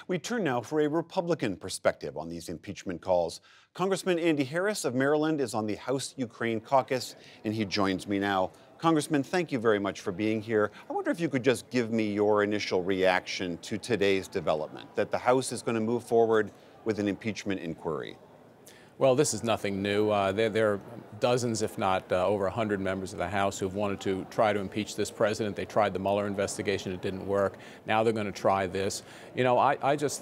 We turn now for a Republican perspective on these impeachment calls. Congressman Andy Harris of Maryland is on the House Ukraine caucus, and he joins me now. Congressman, thank you very much for being here. I wonder if you could just give me your initial reaction to today's development, that the House is going to move forward with an impeachment inquiry. Well, this is nothing new. There are dozens, if not over 100 members of the House who have wanted to try to impeach this president. They tried the Mueller investigation. It didn't work. Now they're going to try this. You know, I just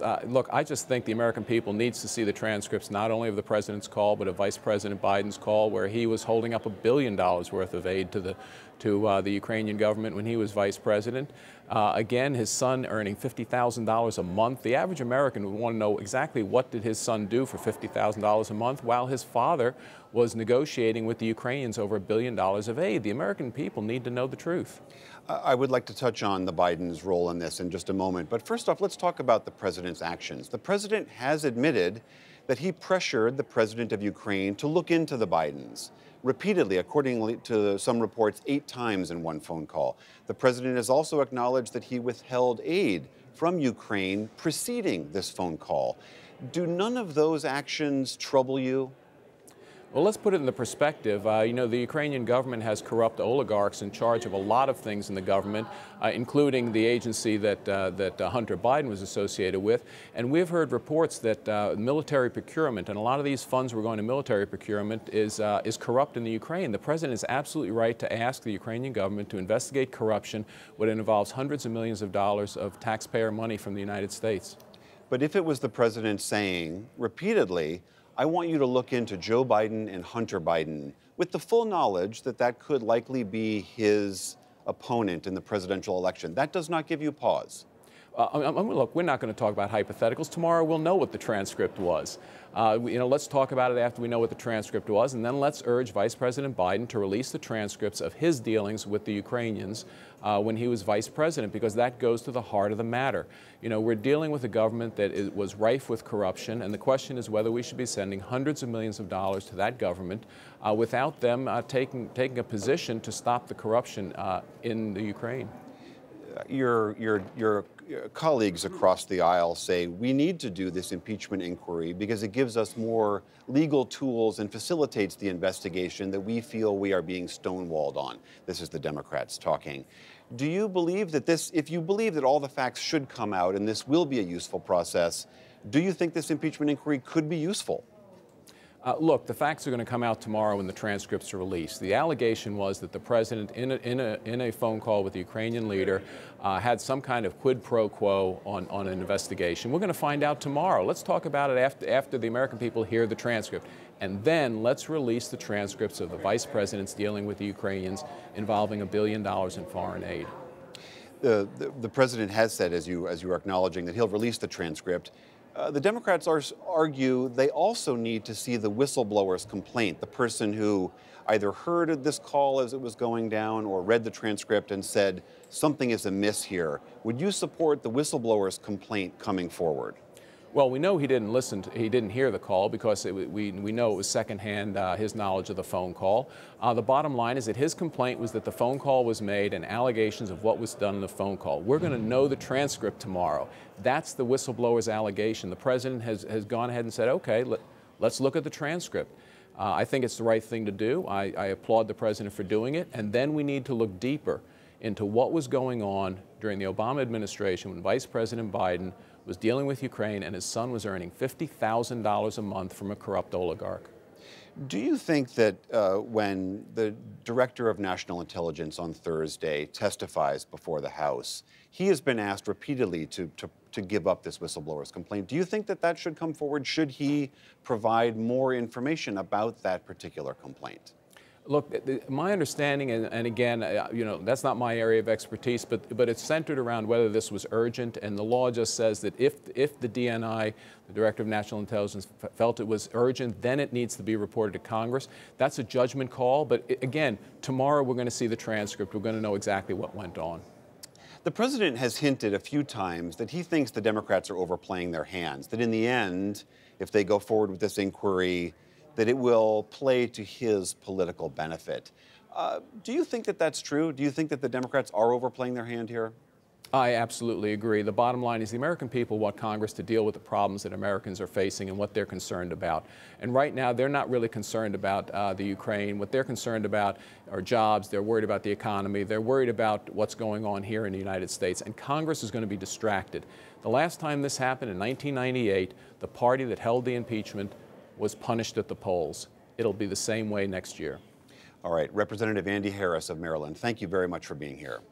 think the American people needs to see the transcripts not only of the president's call, but of Vice President Biden's call, where he was holding up $1 billion worth of aid to the Ukrainian government when he was vice president. Again, his son earning $50,000 a month. The average American would want to know exactly what did his son do for $50,000 a month while his father was negotiating with the Ukrainians over $1 billion of aid. The American people need to know the truth. I would like to touch on the Biden's role in this in just a moment. But first off, let's talk about the president's actions. The president has admitted that he pressured the president of Ukraine to look into the Bidens repeatedly, according to some reports, 8 times in one phone call. The president has also acknowledged that he withheld aid from Ukraine preceding this phone call. Do none of those actions trouble you? Well, let's put it in the perspective. You know, the Ukrainian government has corrupt oligarchs in charge of a lot of things in the government, including the agency that Hunter Biden was associated with. And we've heard reports that military procurement, and a lot of these funds were going to military procurement, is corrupt in the Ukraine. The president is absolutely right to ask the Ukrainian government to investigate corruption when it involves hundreds of millions of dollars of taxpayer money from the United States. But if it was the president saying repeatedly, I want you to look into Joe Biden and Hunter Biden, with the full knowledge that that could likely be his opponent in the presidential election, that does not give you pause. Look, we're not going to talk about hypotheticals. Tomorrow we'll know what the transcript was. Let's talk about it after we know what the transcript was, and then let's urge Vice President Biden to release the transcripts of his dealings with the Ukrainians when he was vice president, because that goes to the heart of the matter. You know, we're dealing with a government that was rife with corruption, and the question is whether we should be sending hundreds of millions of dollars to that government without them taking a position to stop the corruption in the Ukraine. Your colleagues across the aisle say we need to do this impeachment inquiry because it gives us more legal tools and facilitates the investigation that we feel we are being stonewalled on. This is the Democrats talking. Do you believe that if you believe that all the facts should come out and this will be a useful process, do you think this impeachment inquiry could be useful? Look, the facts are going to come out tomorrow when the transcripts are released. The allegation was that the president, in a phone call with the Ukrainian leader, had some kind of quid pro quo on an investigation. We're going to find out tomorrow. Let's talk about it after the American people hear the transcript. And then let's release the transcripts of the vice presidents dealing with the Ukrainians involving $1 billion in foreign aid. The president has said, as you are acknowledging, that he'll release the transcript. The Democrats argue they also need to see the whistleblower's complaint, the person who either heard this call as it was going down or read the transcript and said something is amiss here. Would you support the whistleblower's complaint coming forward? Well, we know he didn't hear the call because we know it was secondhand, his knowledge of the phone call. The bottom line is that his complaint was that the phone call was made and allegations of what was done in the phone call. We're going to know the transcript tomorrow. That's the whistleblower's allegation. The president has gone ahead and said, okay, let's look at the transcript. I think it's the right thing to do. I applaud the president for doing it. And then we need to look deeper into what was going on during the Obama administration when Vice President Biden was dealing with Ukraine and his son was earning $50,000 a month from a corrupt oligarch. Do you think that when the Director of National Intelligence on Thursday testifies before the House, he has been asked repeatedly to give up this whistleblower's complaint? Do you think that that should come forward? Should he provide more information about that particular complaint? Look, my understanding, and again, that's not my area of expertise, but it's centered around whether this was urgent, and the law just says that if the DNI, the Director of National Intelligence, felt it was urgent, then it needs to be reported to Congress. That's a judgment call, but again, tomorrow we're going to see the transcript. We're going to know exactly what went on. The president has hinted a few times that he thinks the Democrats are overplaying their hands, that in the end, if they go forward with this inquiry, that it will play to his political benefit. Do you think that that's true? Do you think that the Democrats are overplaying their hand here? I absolutely agree. The bottom line is the American people want Congress to deal with the problems that Americans are facing and what they're concerned about. And right now, they're not really concerned about the Ukraine. What they're concerned about are jobs. They're worried about the economy. They're worried about what's going on here in the United States. And Congress is going to be distracted. The last time this happened in 1998, the party that held the impeachment was punished at the polls. It'll be the same way next year. All right, Representative Andy Harris of Maryland, thank you very much for being here.